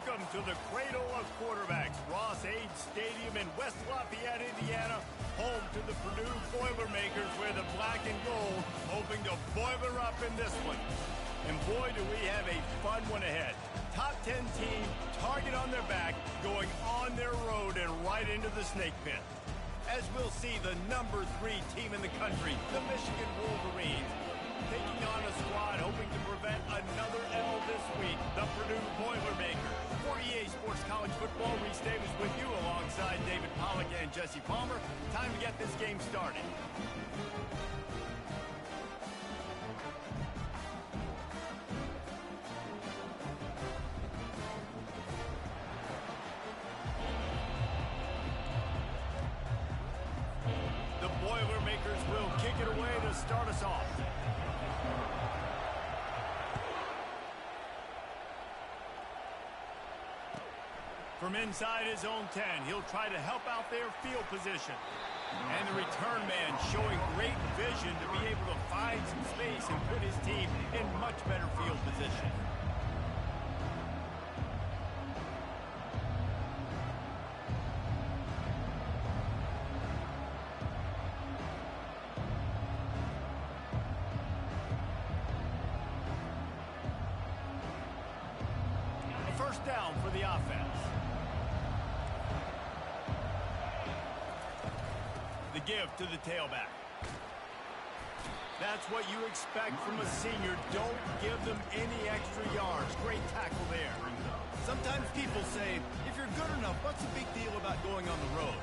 Welcome to the cradle of quarterbacks, Ross Age Stadium in West Lafayette, Indiana, home to the Purdue Boilermakers, where the black and gold hoping to boiler up in this one. And boy, do we have a fun one ahead. Top 10 team, target on their back, going on their road and right into the snake pit. As we'll see, the number 3 team in the country, the Michigan Wolverines, taking on a squad hoping to prevent another L this week, the Purdue Boilermakers. For EA Sports College Football, Reese Davis with you alongside David Pollack and Jesse Palmer. Time to get this game started. The Boilermakers will kick it away to start us off. From inside his own 10, he'll try to help out their field position. And the return man showing great vision to be able to find some space and put his team in much better field position. A first down for the offense. The give to the tailback. That's what you expect from a senior. Don't give them any extra yards. Great tackle there. Sometimes people say, if you're good enough, what's the big deal about going on the road?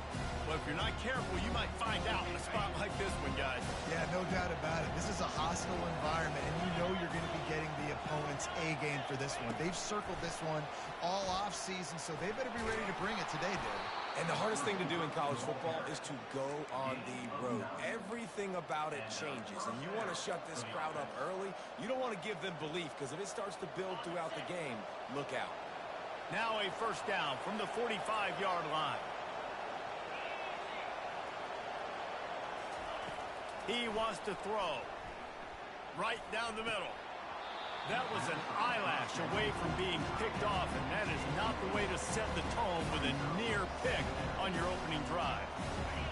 Well, if you're not careful, you might find out in a spot like this one, guys. Yeah, no doubt about it. This is a hostile environment, and you know you're going to be getting the opponent's A game for this one. They've circled this one all offseason, so they better be ready to bring it today, Dave. And the hardest thing to do in college football is to go on the road. Everything about it changes, and you want to shut this crowd up early. You don't want to give them belief, because if it starts to build throughout the game, look out. Now a first down from the 45-yard line. He wants to throw right down the middle. That was an eyelash away from being picked off, and that is not the way to set the tone with a near pick on your opening drive.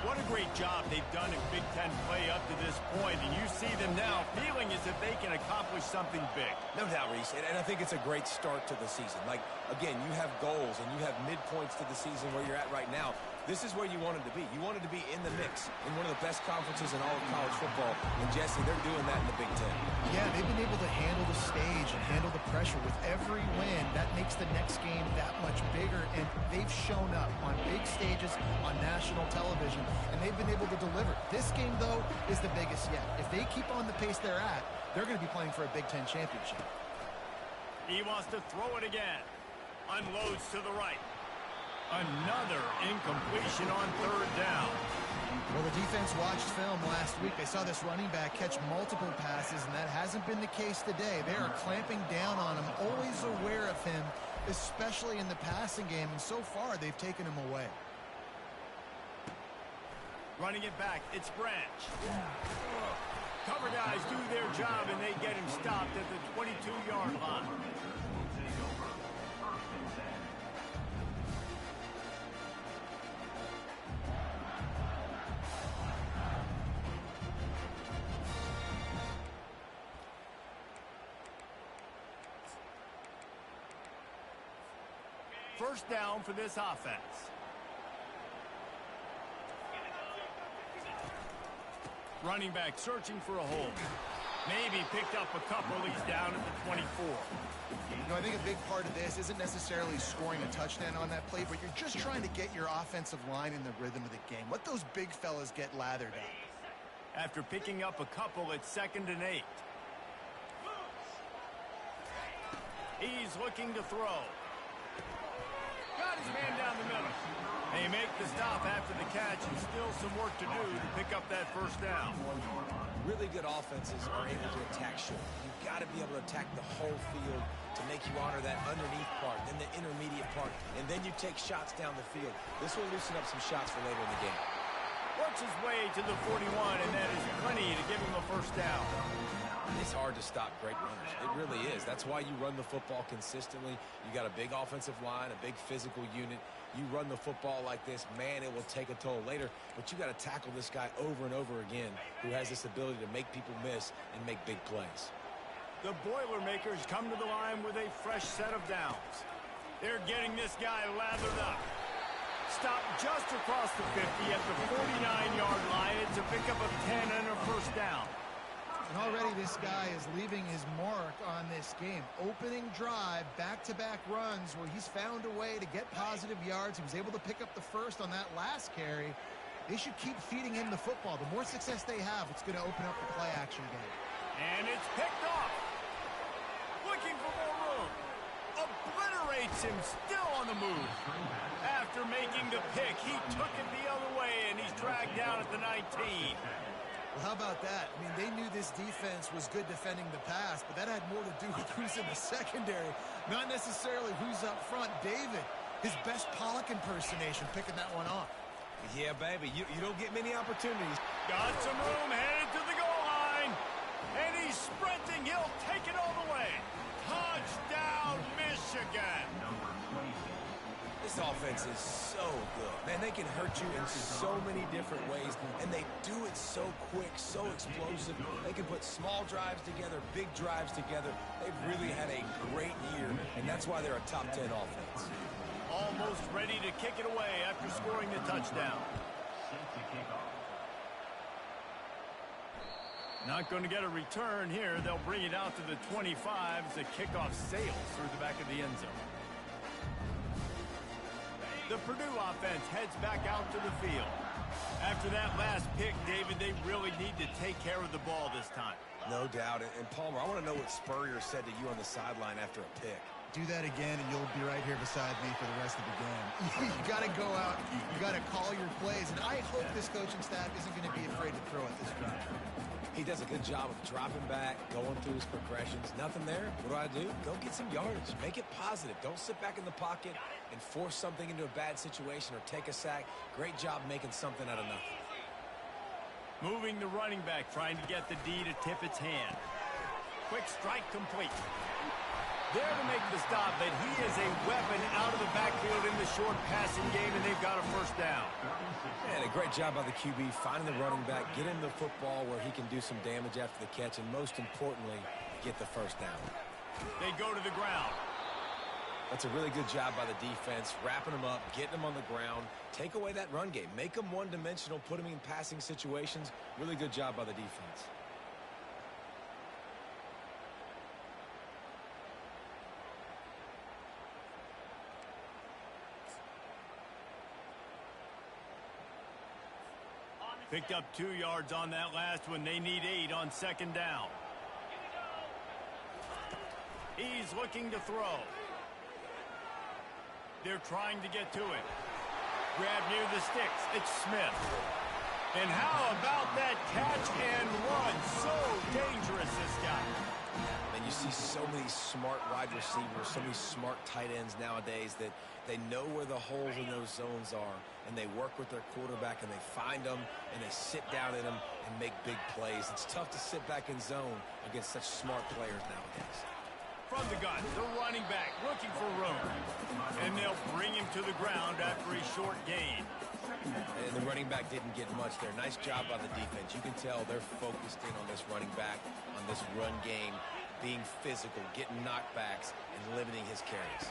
What a great job they've done in Big Ten play up to this point, and you see them now feeling as if they can accomplish something big. No doubt, Reese, and I think it's a great start to the season. Like, again, you have goals and you have midpoints to the season where you're at right now. This is where you wanted to be. You wanted to be in the mix in one of the best conferences in all of college football. And, Jesse, they're doing that in the Big Ten. Yeah, they've been able to handle the stage and handle the pressure with every win. That makes the next game that much bigger, and they've shown up on big stages on national television, and they've been able to deliver. This game, though, is the biggest yet. If they keep on the pace they're at, they're going to be playing for a Big Ten championship. He wants to throw it again. Unloads to the right. Another incompletion on third down. Well, the defense watched film last week. They saw this running back catch multiple passes, and that hasn't been the case today. They are clamping down on him, always aware of him, especially in the passing game, and so far they've taken him away. Running it back, it's Branch. Cover guys do their job, and they get him stopped at the 22-yard line. First down for this offense. Running back searching for a hole. Maybe picked up a couple. He's down at the 24. You know, I think a big part of this isn't necessarily scoring a touchdown on that play, but you're just trying to get your offensive line in the rhythm of the game. Let those big fellas get lathered up. After picking up a couple, it's 2nd and 8. He's looking to throw. Got his man down the middle. They make the stop after the catch, and still some work to do to pick up that first down. Really good offenses are able to attack short. You've got to be able to attack the whole field to make you honor that underneath part, then the intermediate part, and then you take shots down the field. This will loosen up some shots for later in the game. Works his way to the 41, and that is plenty to give him a first down. It's hard to stop great runners. It really is. That's why you run the football consistently. You got a big offensive line, a big physical unit. You run the football like this, man, it will take a toll later. But you got to tackle this guy over and over again who has this ability to make people miss and make big plays. The Boilermakers come to the line with a fresh set of downs. They're getting this guy lathered up. Stopped just across the 50 at the 49-yard line. It's a pickup of 10 and a first down. And already this guy is leaving his mark on this game. Opening drive, back-to-back runs where he's found a way to get positive yards. He was able to pick up the first on that last carry. They should keep feeding him the football. The more success they have, it's going to open up the play-action game. And it's picked off. Looking for more room. Obliterates him, still on the move. After making the pick, he took it the other way, and he's dragged down at the 19. Well, how about that? I mean, they knew this defense was good defending the pass, but that had more to do with who's in the secondary, not necessarily who's up front. David, his best Pollock impersonation, picking that one off. Yeah, baby, you don't get many opportunities. Got some room, headed to the goal line. And he's sprinting. He'll take it all the way. Touchdown, Michigan. This offense is so good. Man, they can hurt you in so many different ways, and they do it so quick, so explosive. They can put small drives together, big drives together. They've really had a great year, and that's why they're a top 10 offense. Almost ready to kick it away after scoring the touchdown. Not going to get a return here. They'll bring it out to the 25 as the kickoff sails through the back of the end zone. The Purdue offense heads back out to the field. After that last pick, David, they really need to take care of the ball this time. No doubt. And Palmer, I want to know what Spurrier said to you on the sideline after a pick. Do that again, and you'll be right here beside me for the rest of the game. You got to go out. You got to call your plays. And I hope this coaching staff isn't going to be afraid to throw at this drive. He does a good job of dropping back, going through his progressions. Nothing there. What do? Go get some yardage. Make it positive. Don't sit back in the pocket and force something into a bad situation or take a sack. Great job making something out of nothing. Moving the running back, trying to get the D to tip its hand. Quick strike complete. There to make the stop, but he is a weapon out of the backfield in the short passing game, and they've got a first down. And a great job by the QB finding the running back, get him the football where he can do some damage after the catch, and most importantly, get the first down. They go to the ground. That's a really good job by the defense, wrapping them up, getting them on the ground, take away that run game, make them one-dimensional, put them in passing situations. Really good job by the defense. Picked up 2 yards on that last one. They need 8 on second down. He's looking to throw. They're trying to get to it. Grab near the sticks. It's Smith. And how about that catch and run? So dangerous, this guy. And you see so many smart wide receivers, so many smart tight ends nowadays that they know where the holes in those zones are, and they work with their quarterback, and they find them, and they sit down in them and make big plays. It's tough to sit back in zone against such smart players nowadays. From the gun, the running back looking for room. And they'll bring him to the ground after a short gain. And the running back didn't get much there. Nice job by the defense. You can tell they're focused in on this running back, on this run game, being physical, getting knockbacks, and limiting his carries.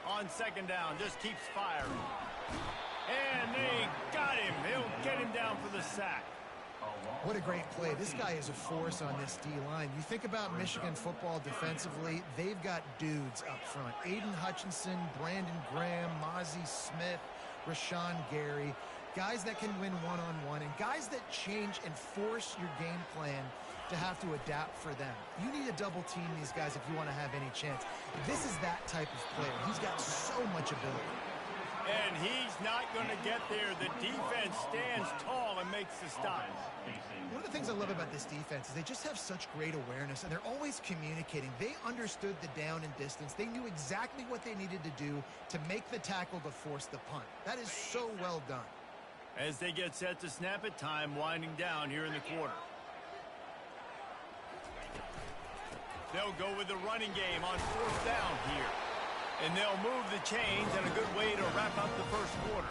On second down, just keeps firing. And they got him. They'll get him down for the sack. What a great play. This guy is a force on this D-line. You think about Michigan football defensively, they've got dudes up front. Aiden Hutchinson, Brandon Graham, Mozzie Smith, Rashawn Gary. Guys that can win one-on-one and guys that change and force your game plan to have to adapt for them. You need to double team these guys if you want to have any chance. This is that type of player. He's got so much ability. And he's not going to get there. The defense stands tall and makes the stop. One of the things I love about this defense is they just have such great awareness, and they're always communicating. They understood the down and distance. They knew exactly what they needed to do to make the tackle to force the punt. That is so well done. As they get set to snap it, time winding down here in the quarter. They'll go with the running game on 4th down here. And they'll move the chains, and a good way to wrap up the first quarter.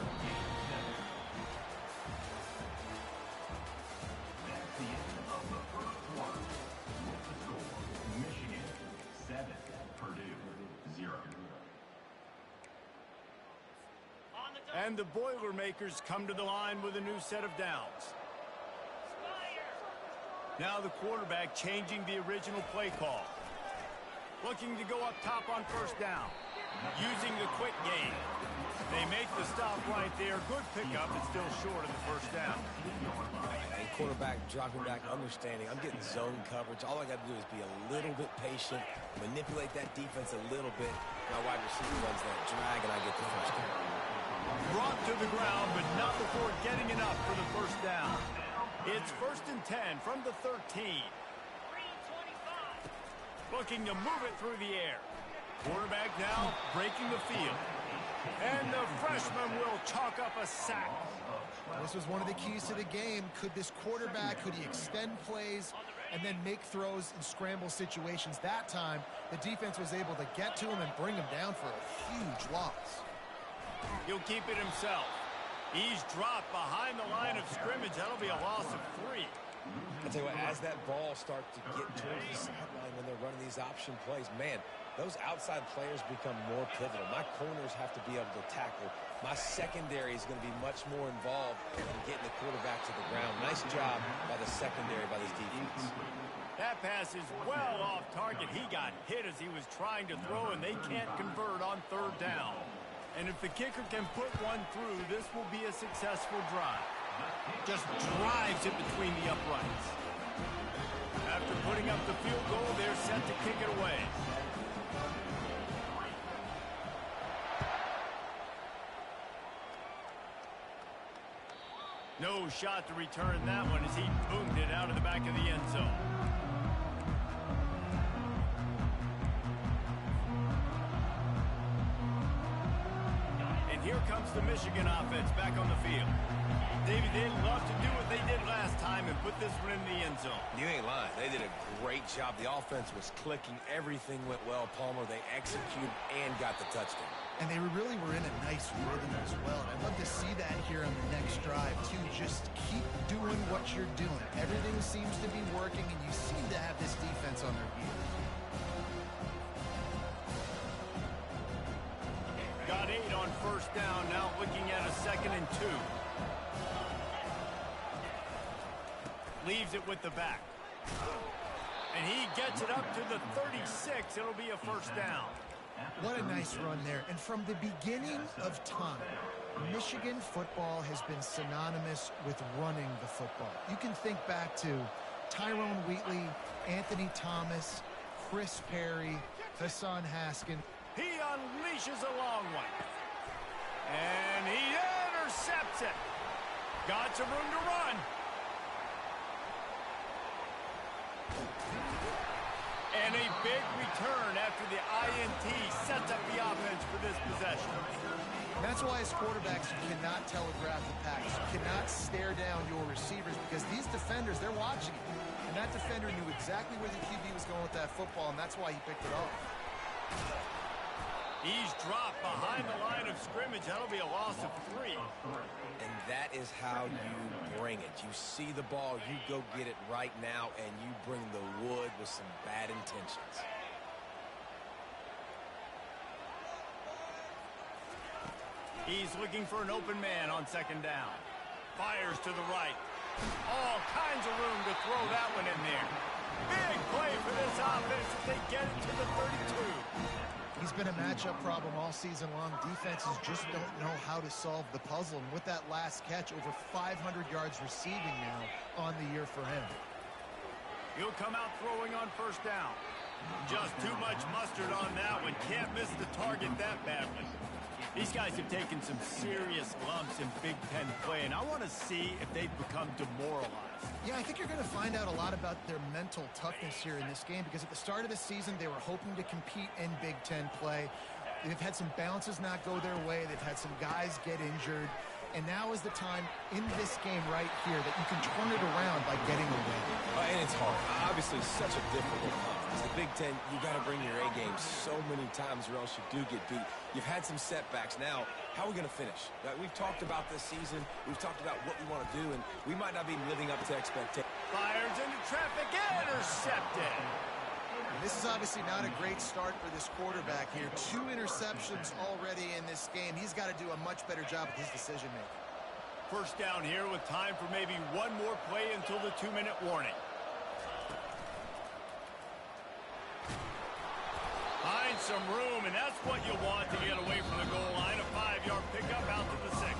That's the end of the first quarter. With the score, Michigan 7, Purdue 0. And the Boilermakers come to the line with a new set of downs. Now the quarterback changing the original play call. Looking to go up top on 1st down. Using the quick game. They make the stop right there. Good pickup, but still short of the 1st down. And quarterback dropping back, understanding. I'm getting zone coverage. All I got to do is be a little bit patient, manipulate that defense a little bit. My wide receiver runs that drag, and I get the 1st down. Brought to the ground, but not before getting enough for the 1st down. It's 1st and 10 from the 13. Looking to move it through the air. Quarterback now breaking the field. And the freshman will chalk up a sack. This was one of the keys to the game. Could this quarterback, could he extend plays and then make throws in scramble situations? That time, the defense was able to get to him and bring him down for a huge loss. He'll keep it himself. He's dropped behind the line of scrimmage. That'll be a loss of 3. I tell you what, as that ball starts to get towards the sideline when they're running these option plays, man, those outside players become more pivotal. My corners have to be able to tackle. My secondary is going to be much more involved in getting the quarterback to the ground. Nice job by the secondary, by this defense. That pass is well off target. He got hit as he was trying to throw, and they can't convert on 3rd down. And if the kicker can put one through, this will be a successful drive. Just drives it between the uprights. After putting up the field goal, they're set to kick it away. No shot to return that one as he boomed it out of the back of the end zone. Here comes the Michigan offense back on the field. Davey, they'd love to do what they did last time and put this one in the end zone. You ain't lying. They did a great job. The offense was clicking. Everything went well. Palmer, they executed and got the touchdown. And they really were in a nice rhythm as well. And I'd love to see that here on the next drive, too. Just keep doing what you're doing. Everything seems to be working, and you seem to have this defense on their heels. Got 8 on 1st down, now looking at a 2nd and 2. Leaves it with the back. And he gets it up to the 36. It'll be a 1st down. What a nice run there. And from the beginning of time, Michigan football has been synonymous with running the football. You can think back to Tyrone Wheatley, Anthony Thomas, Chris Perry, Hassan Haskin. He unleashes a long one. And he intercepts it. Got some room to run. And a big return after the INT sets up the offense for this possession. That's why as quarterbacks you cannot telegraph the pass. You cannot stare down your receivers because these defenders, they're watching you. And that defender knew exactly where the QB was going with that football, and that's why he picked it off. He's dropped behind the line of scrimmage. That'll be a loss of 3. And that is how you bring it. You see the ball, you go get it right now, and you bring the wood with some bad intentions. He's looking for an open man on 2nd down. Fires to the right. All kinds of room to throw that one in there. Big play for this offense as they get it to the 32. He's been a matchup problem all season long. Defenses just don't know how to solve the puzzle. And with that last catch, over 500 yards receiving now on the year for him. He'll come out throwing on 1st down. Just too much mustard on that one. Can't miss the target that badly. These guys have taken some serious lumps in Big Ten play, and I want to see if they've become demoralized. Yeah, I think you're going to find out a lot about their mental toughness here in this game because at the start of the season, they were hoping to compete in Big Ten play. They've had some bounces not go their way. They've had some guys get injured. And now is the time in this game right here that you can turn it around by getting a win. And it's hard. Obviously, such a difficult conference. The Big Ten, you got to bring your A game so many times or else you do get beat. You've had some setbacks. Now, how are we going to finish? We've talked about this season. We've talked about what we want to do, and we might not be living up to expectations. Fires into traffic, intercepted. This is obviously not a great start for this quarterback here. 2 interceptions already in this game. He's got to do a much better job with his decision-making. First down here with time for maybe one more play until the 2-minute warning. Find some room, and that's what you want to get away from the goal line. A 5-yard pickup out to the 6.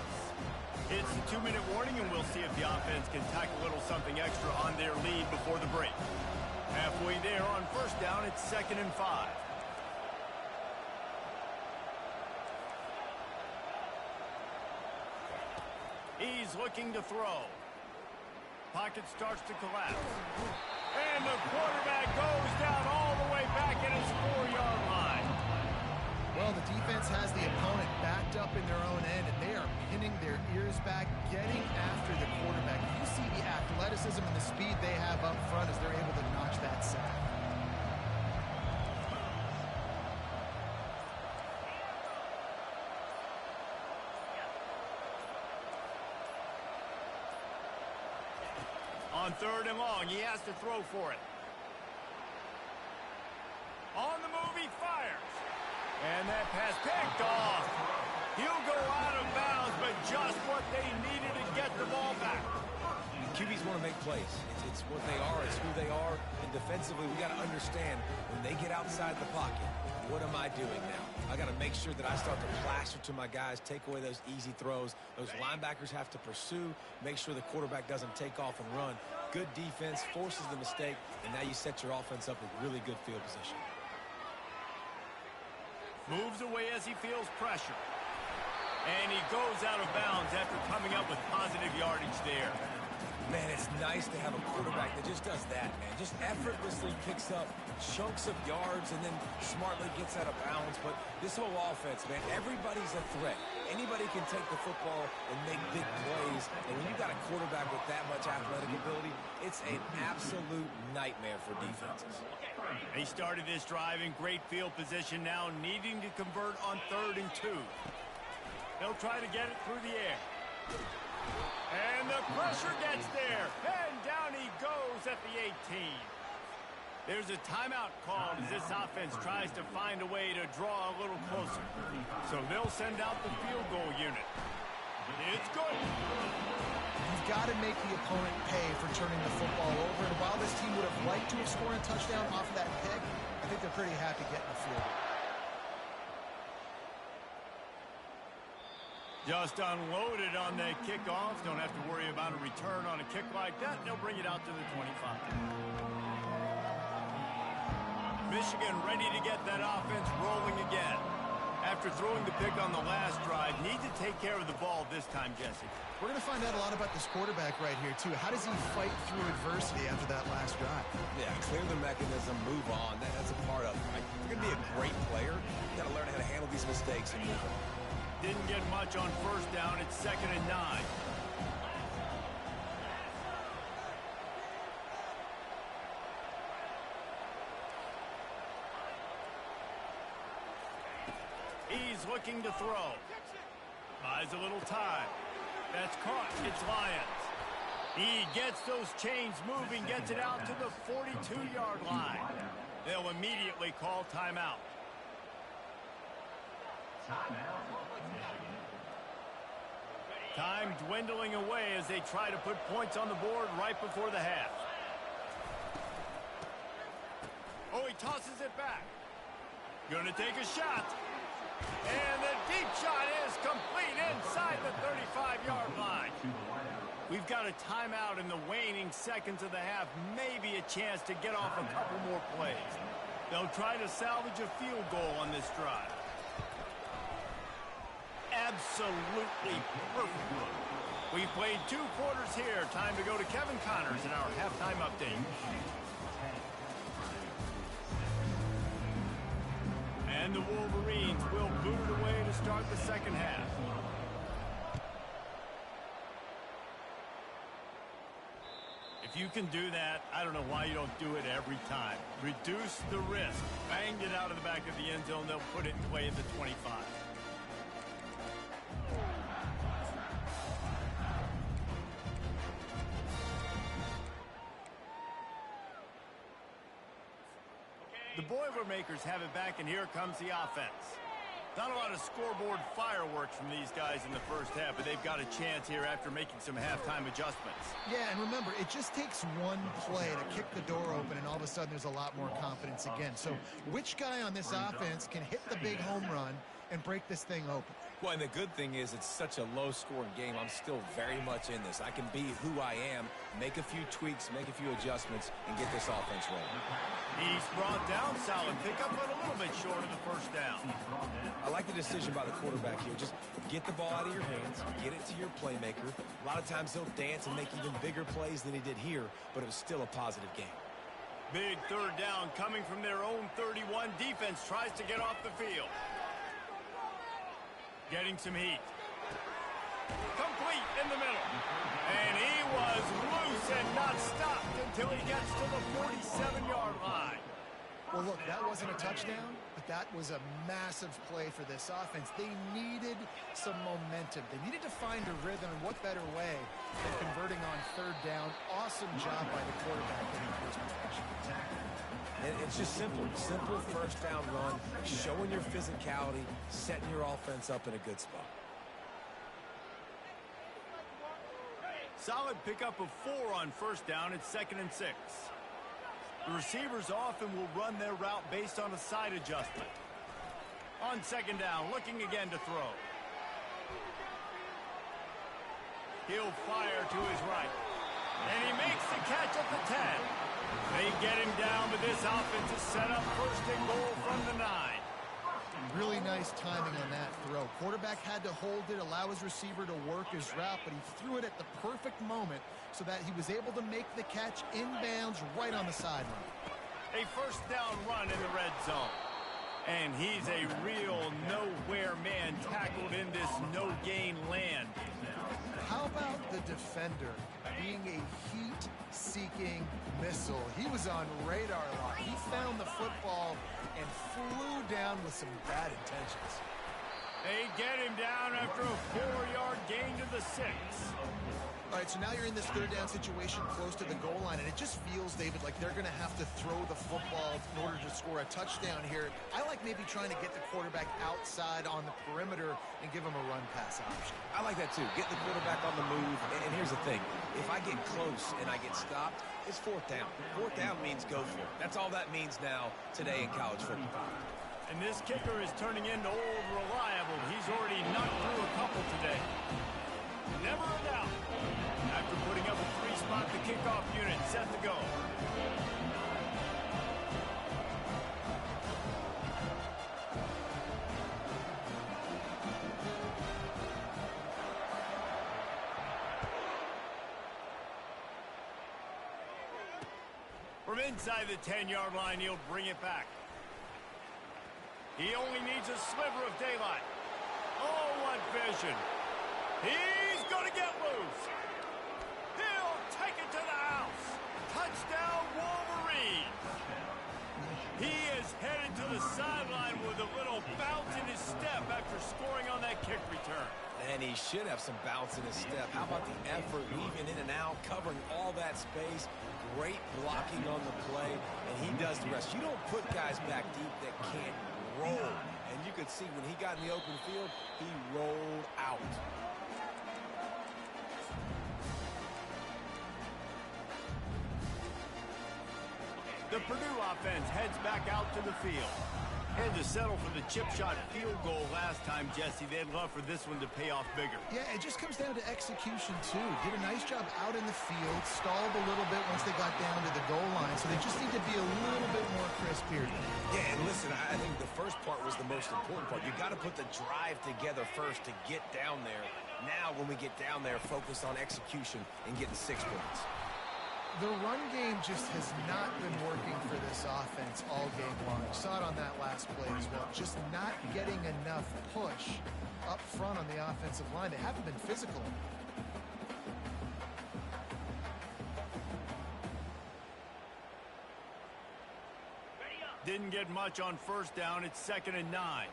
It's the 2-minute warning, and we'll see if the offense can tack a little something extra on their lead before the break. Halfway there on first down, it's 2nd and 5. He's looking to throw. Pocket starts to collapse. And the quarterback goes down all the way back at his 4-yard line. Well, the defense has the opponent backed up in their own end, and they are pinning their ears back, getting after the quarterback. You see the athleticism and the speed they have up front as they're able to notch that sack. On 3rd and long, he has to throw for it. On the move, he fires. And that pass picked off. He'll go out of bounds, but just what they needed to get the ball back. QBs want to make plays. It's what they are. It's who they are. And defensively, we got to understand when they get outside the pocket, what am I doing now? I got to make sure that I start to plaster to my guys, take away those easy throws. Those linebackers have to pursue, make sure the quarterback doesn't take off and run. Good defense forces the mistake, and now you set your offense up with really good field position. Moves away as he feels pressure. And he goes out of bounds after coming up with positive yardage there. Man, it's nice to have a quarterback that just does that, man. Just effortlessly picks up chunks of yards and then smartly gets out of bounds. But this whole offense, man, everybody's a threat. Anybody can take the football and make big plays. And when you got a quarterback with that much athletic ability, it's an absolute nightmare for defenses. They started this drive in great field position, now needing to convert on 3rd and 2. They'll try to get it through the air. And the pressure gets there. And down he goes at the 18. There's a timeout called as this offense tries to find a way to draw a little closer. So they'll send out the field goal unit. It's good. You've got to make the opponent pay for turning the football over. And while this team would have liked to have scored a touchdown off of that pick, I think they're pretty happy getting the field goal. Just unloaded on the kickoff. Don't have to worry about a return on a kick like that. They'll bring it out to the 25. Michigan ready to get that offense rolling again. After throwing the pick on the last drive, need to take care of the ball this time, Jesse. We're going to find out a lot about this quarterback right here, too. How does he fight through adversity after that last drive? Yeah, clear the mechanism, move on. That's a part of it, right? You're going to be a great player. You got to learn how to handle these mistakes and move on. Didn't get much on first down. It's 2nd and 9. He's looking to throw. Buys a little time. That's caught. It's Lions. He gets those chains moving, gets it out to the 42-yard line. They'll immediately call timeout. Time dwindling away as they try to put points on the board right before the half. Oh, he tosses it back. Gonna take a shot. And the deep shot is complete inside the 35-yard line. We've got a timeout in the waning seconds of the half. Maybe a chance to get off a couple more plays. They'll try to salvage a field goal on this drive. Absolutely perfect. We've played 2 quarters here. Time to go to Kevin Connors in our halftime update. And the Wolverines will boot it away to start the second half. If you can do that, I don't know why you don't do it every time. Reduce the risk. Banged it out of the back of the end zone. They'll put it in play at the 25. The Boilermakers have it back, and here comes the offense. Not a lot of scoreboard fireworks from these guys in the first half, but they've got a chance here after making some halftime adjustments. Yeah, and remember, it just takes one play to kick the door open, and all of a sudden there's a lot more confidence again. So which guy on this offense can hit the big home run and break this thing open? Well, and the good thing is it's such a low-scoring game. I'm still very much in this. I can be who I am, make a few tweaks, make a few adjustments, and get this offense rolling. He's brought down. Solid pickup, but a little bit short of the first down. I like the decision by the quarterback here. Just get the ball out of your hands, get it to your playmaker. A lot of times he'll dance and make even bigger plays than he did here, but it was still a positive game. Big third down coming from their own 31. Defense tries to get off the field. Getting some heat. Complete in the middle. And he was loose and not stopped until he gets to the 47-yard line. Well, look, that wasn't a touchdown, but that was a massive play for this offense. They needed some momentum. They needed to find a rhythm, and what better way than converting on third down. Awesome job by the quarterback getting first possession. And it's just simple. Simple first down run, showing your physicality, setting your offense up in a good spot. Solid pickup of 4 on first down. It's 2nd and 6. The receivers often will run their route based on a side adjustment. On 2nd down, looking again to throw. He'll fire to his right. And he makes the catch at the 10. They get him down, but this offense is set up 1st and goal from the 9. Really nice timing on that throw. Quarterback had to hold it, allow his receiver to work his route, but he threw it at the perfect moment so that he was able to make the catch inbounds right on the sideline. A 1st down run in the red zone. And he's a real nowhere man tackled in this no-gain land. How about the defender being a heat-seeking missile? He was on radar lock. He found the football and flew down with some bad intentions. They get him down after a 4-yard gain to the 6. All right, so now you're in this third down situation close to the goal line, and it just feels, David, like they're going to have to throw the football in order to score a touchdown here. I like maybe trying to get the quarterback outside on the perimeter and give him a run-pass option. I like that too. Get the quarterback on the move. And here's the thing. If I get close and I get stopped, it's 4th down. 4th down means go for it. That's all that means now today in college football. And this kicker is turning into old reliable. He's already knocked through a couple today. Never a doubt. After putting up a 3-spot, the kickoff unit set to go. From inside the 10-yard line, he'll bring it back. He only needs a sliver of daylight. Oh, what vision. He's going to get loose. He'll take it to the house. Touchdown, Wolverines. He is headed to the sideline with a little bounce in his step after scoring on that kick return. And he should have some bounce in his step. How about the effort, weaving in and out, covering all that space. Great blocking on the play, and he does the rest. You don't put guys back deep that can't roll. And you could see when he got in the open field, he rolled out. The Purdue offense heads back out to the field. Had to settle for the chip shot field goal last time, Jesse. They'd love for this one to pay off bigger. Yeah, it just comes down to execution, too. Did a nice job out in the field, stalled a little bit once they got down to the goal line, so they just need to be a little bit more crisp here. Yeah, and listen, I think the first part was the most important part. You got to put the drive together first to get down there. Now, when we get down there, focus on execution and getting 6 points. The run game just has not been working for this offense all game long. You saw it on that last play as well. Just not getting enough push up front on the offensive line. They haven't been physical. Didn't get much on first down. It's 2nd and 9.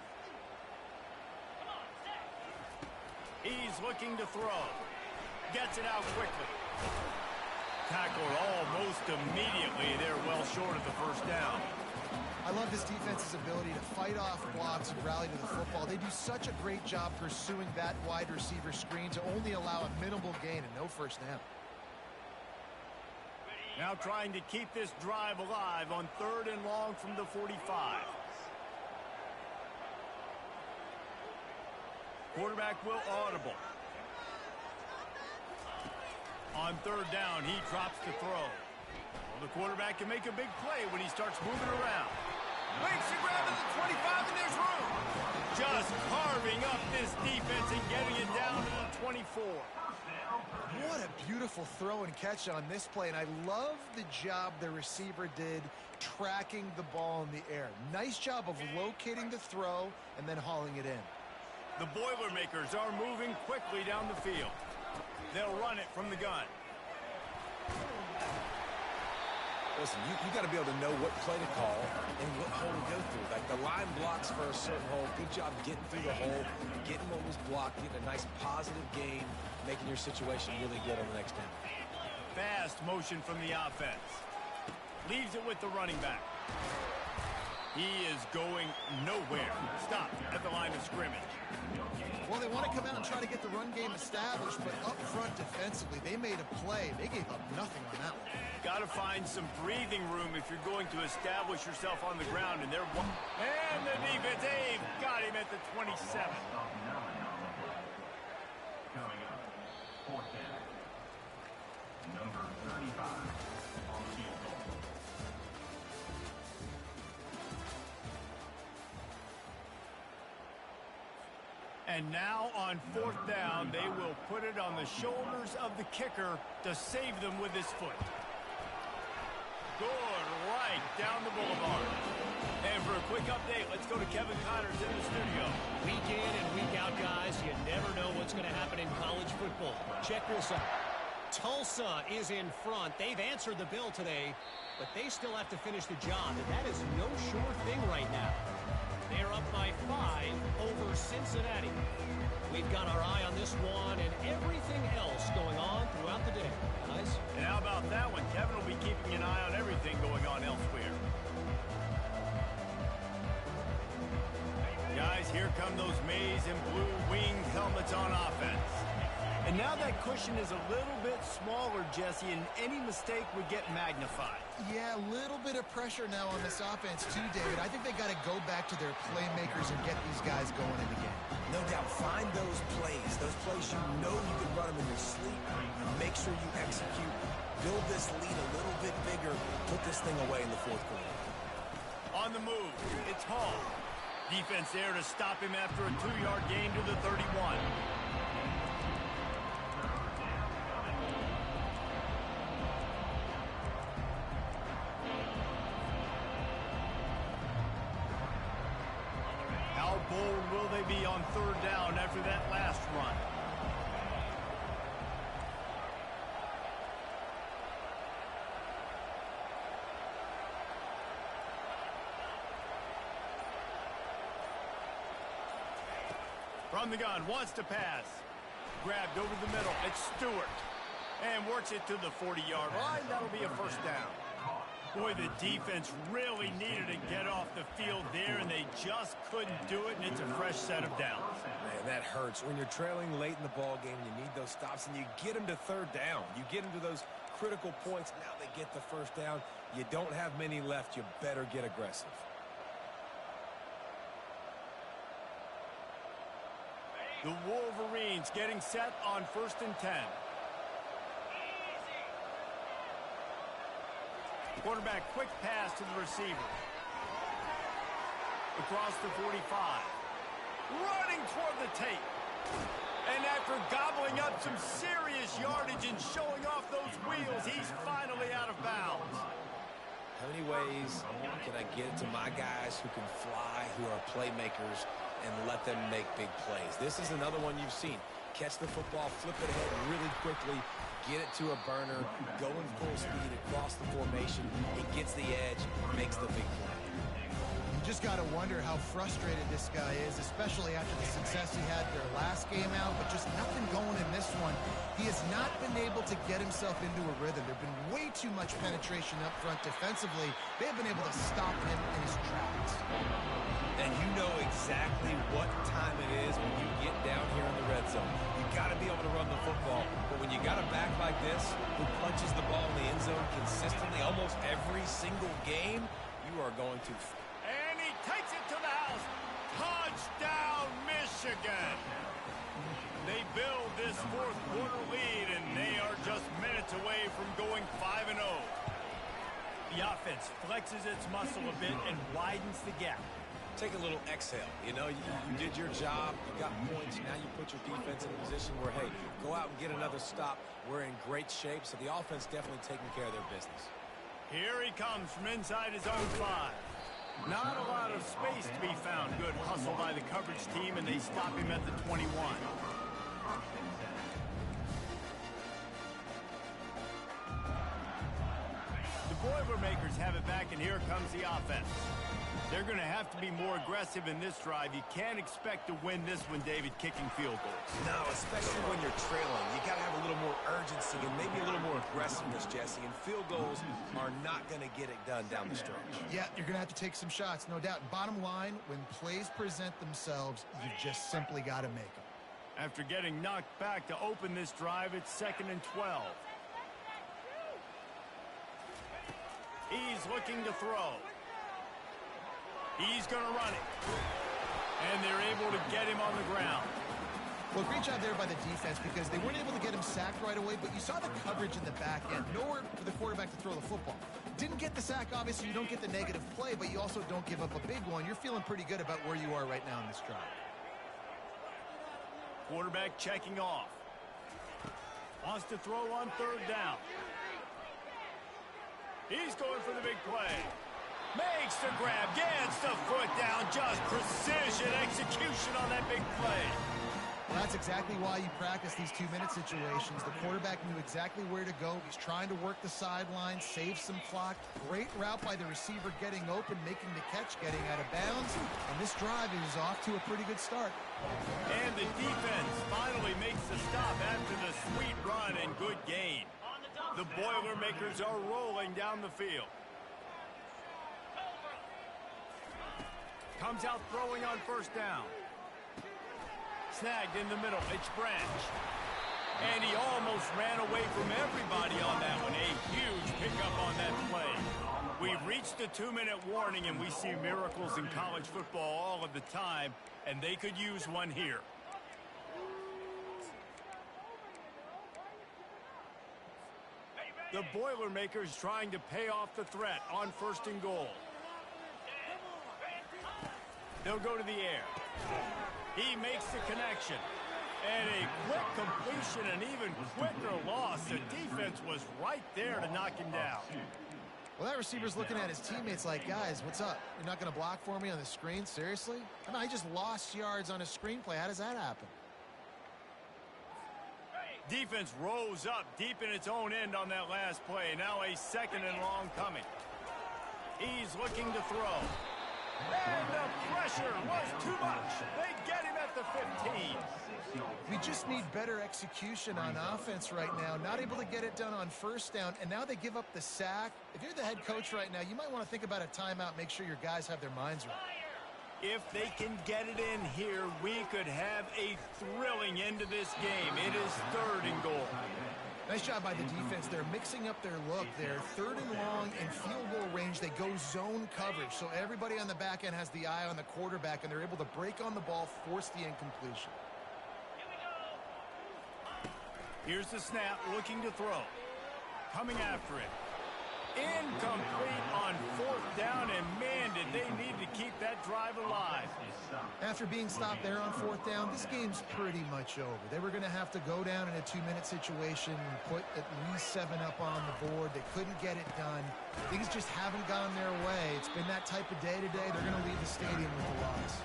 He's looking to throw. Gets it out quickly. Tackled almost immediately. They're well short of the first down. I love this defense's ability to fight off blocks and rally to the football. They do such a great job pursuing that wide receiver screen to only allow a minimal gain and no first down. Now trying to keep this drive alive on 3rd and long from the 45. Quarterback will audible. On 3rd down, he drops to throw. Well, the quarterback can make a big play when he starts moving around. Makes the grab at the 25, and there's room. Just carving up this defense and getting it down to the 24. What a beautiful throw and catch on this play, and I love the job the receiver did tracking the ball in the air. Nice job of locating the throw and then hauling it in. The Boilermakers are moving quickly down the field. They'll run it from the gun. Listen, you got to be able to know what play to call and what hole to go through. Like the line blocks for a certain hole. Good job getting through the hole, getting what was blocked, getting a nice positive gain, making your situation really good on the next down. Fast motion from the offense. Leaves it with the running back. He is going nowhere. Stop at the line of scrimmage. Well, they want to come out and try to get the run game established, but up front defensively, they made a play. They gave up nothing on that one. Got to find some breathing room if you're going to establish yourself on the ground. And and the defense, they've got him at the 27. Coming up, 4th down. Number 35 on the field goal. And now on 4th down, they will put it on the shoulders of the kicker to save them with his foot. Good, right down the boulevard. And for a quick update, let's go to Kevin Connors in the studio. Week in and week out, guys, you never know what's going to happen in college football. Check this out. Tulsa is in front. They've answered the bell today, but they still have to finish the job, and that is no sure thing right now. They're up by 5 over Cincinnati. We've got our eye on this one and everything else going on throughout the day. Guys? And how about that one? Kevin will be keeping an eye on everything going on elsewhere. Guys, here come those maize and blue winged helmets on offense. And now that cushion is a little bit smaller, Jesse, and any mistake would get magnified. Yeah, a little bit of pressure now on this offense too, David. I think they got to go back to their playmakers and get these guys going in again. No doubt, find those plays you know you can run them in your sleep. Make sure you execute. Build this lead a little bit bigger. Put this thing away in the 4th quarter. On the move, it's Hall. Defense there to stop him after a 2-yard gain to the 31. How bold will they be on 3rd down after that last run? From the gun, wants to pass. Grabbed over the middle. It's Stewart. And works it to the 40-yard line. That'll be a first down. Boy, the defense really needed to get off the field there, and they just couldn't do it, and it's a fresh set of downs. Man, that hurts. When you're trailing late in the ball game, you need those stops, and you get them to 3rd down. You get them to those critical points. Now they get the first down. You don't have many left. You better get aggressive. The Wolverines getting set on 1st and 10. Quarterback, quick pass to the receiver. Across the 45. Running toward the tape. And after gobbling up some serious yardage and showing off those wheels, he's finally out of bounds. How many ways can I get it to my guys who can fly, who are playmakers, and let them make big plays? This is another one you've seen. Catch the football, flip it ahead really quickly, get it to a burner, go in full speed across the formation. He gets the edge, makes the big play. You just got to wonder how frustrated this guy is, especially after the success he had their last game out, but just nothing going in this one. He has not been able to get himself into a rhythm. There's been way too much penetration up front defensively. They've been able to stop him in his tracks. And you know exactly what time it is when you get down here in the red zone. You got to be able to run the football, but when you got a back like this who punches the ball in the end zone consistently almost every single game, you are going to... And he takes it to the house. Touchdown, Michigan. They build this fourth quarter lead, and they are just minutes away from going 5-0. The offense flexes its muscle a bit and widens the gap. Take a little exhale. You know, you did your job. You got points. Now you put your defense in a position where, hey, go out and get another stop. We're in great shape, so the offense definitely taking care of their business. Here he comes from inside his own 5. Not a lot of space to be found. Good hustle by the coverage team, and they stop him at the 21. The Boilermakers have it back, and here comes the offense. They're going to have to be more aggressive in this drive. You can't expect to win this one, David, kicking field goals. No, especially when you're trailing. You got to have a little more urgency and maybe a little more aggressiveness, Jesse. And field goals are not going to get it done down the stretch. Yeah, you're going to have to take some shots, no doubt. Bottom line, when plays present themselves, you just simply got to make them. After getting knocked back to open this drive, it's 2nd and 12. He's looking to throw. He's going to run it. And they're able to get him on the ground. Well, great job there by the defense because they weren't able to get him sacked right away, but you saw the coverage in the back end. Nowhere for the quarterback to throw the football. Didn't get the sack, obviously. You don't get the negative play, but you also don't give up a big one. You're feeling pretty good about where you are right now in this drive. Quarterback checking off. Wants to throw on 3rd down. He's going for the big play. Makes the grab, gets the foot down, just precision execution on that big play. Well, that's exactly why you practice these 2-minute situations. The quarterback knew exactly where to go. He's trying to work the sideline, save some clock. Great route by the receiver getting open, making the catch, getting out of bounds. And this drive is off to a pretty good start. And the defense finally makes the stop after the sweet run and good gain. The Boilermakers are rolling down the field. Comes out throwing on 1st down. Snagged in the middle. It's Branch. And he almost ran away from everybody on that one. A huge pickup on that play. We've reached the 2-minute warning, and we see miracles in college football all of the time, and they could use one here. The Boilermakers trying to pay off the threat on 1st and goal. They'll go to the air. He makes the connection. And a quick completion, an even quicker loss. The defense was right there to knock him down. Well, that receiver's looking at his teammates like, guys, what's up? You're not going to block for me on the screen? Seriously? I mean, I just lost yards on a screenplay. How does that happen? Defense rose up deep in its own end on that last play. Now a 2nd and long coming. He's looking to throw. And the pressure was too much. They get him at the 15. We just need better execution on offense right now. Not able to get it done on 1st down, and now they give up the sack. If you're the head coach right now, you might want to think about a timeout, make sure your guys have their minds right. If they can get it in here, we could have a thrilling end to this game. It is 3rd and goal. Nice job by the defense. They're mixing up their look. They're 3rd and long in field goal range. They go zone coverage, so everybody on the back end has the eye on the quarterback, and they're able to break on the ball, force the incompletion. Here's the snap, looking to throw. Coming after it. Incomplete on 4th down, and man, did they need to keep that drive alive. After being stopped there on 4th down, this game's pretty much over. They were going to have to go down in a 2-minute situation and put at least 7 up on the board. They couldn't get it done. Things just haven't gone their way. It's been that type of day today. They're going to leave the stadium with the loss.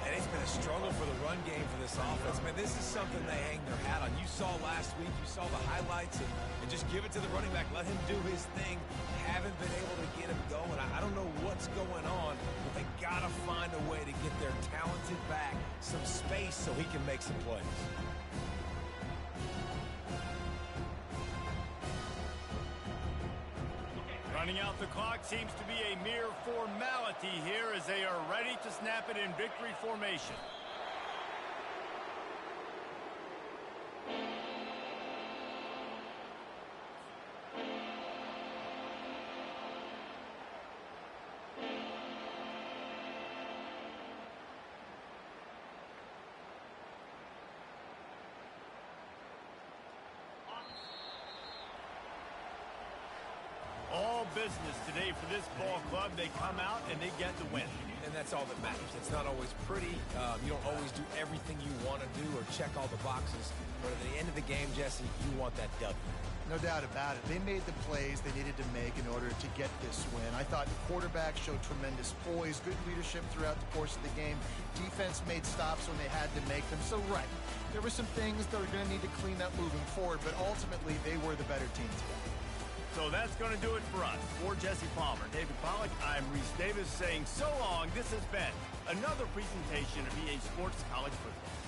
And it's been a struggle for the run game for this offense. Man, this is something they hang their hat on. You saw last week, you saw the highlights, and just give it to the running back. Let him do his thing. thing. Haven't been able to get him going. I don't know what's going on, but they got to find a way to get their talented back some space so he can make some plays. Running out the clock seems to be a mere formality here as they are ready to snap it in victory formation. All business today for this ball club. They come out and they get the win. And that's all that matters. It's not always pretty. You don't always do everything you want to do or check all the boxes. But at the end of the game, Jesse, you want that W. No doubt about it. They made the plays they needed to make in order to get this win. I thought the quarterback showed tremendous poise, good leadership throughout the course of the game. Defense made stops when they had to make them. So, right, there were some things that are going to need to clean up moving forward, but ultimately they were the better team today. So that's going to do it for us. For Jesse Palmer, David Pollack, I'm Reese Davis saying so long. This has been another presentation of EA Sports College Football.